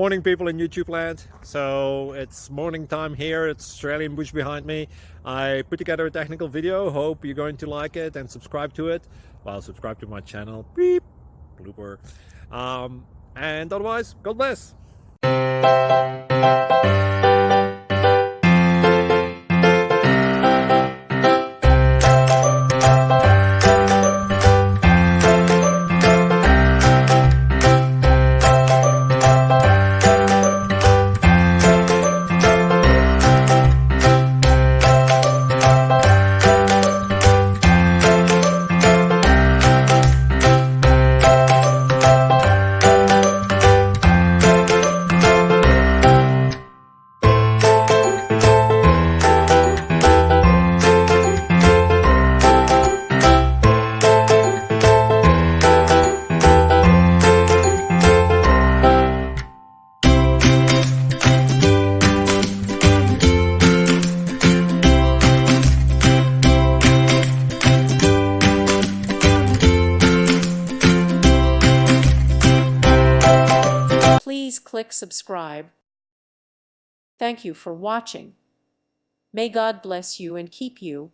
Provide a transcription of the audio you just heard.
Morning, people in YouTube land. So it's morning time here. It's Australian bush behind me. I put together a technical video. Hope you're going to like it and subscribe to it. Well, subscribe to my channel. Beep. Blooper. And otherwise, God bless. Please click subscribe. Thank you for watching. May God bless you and keep you.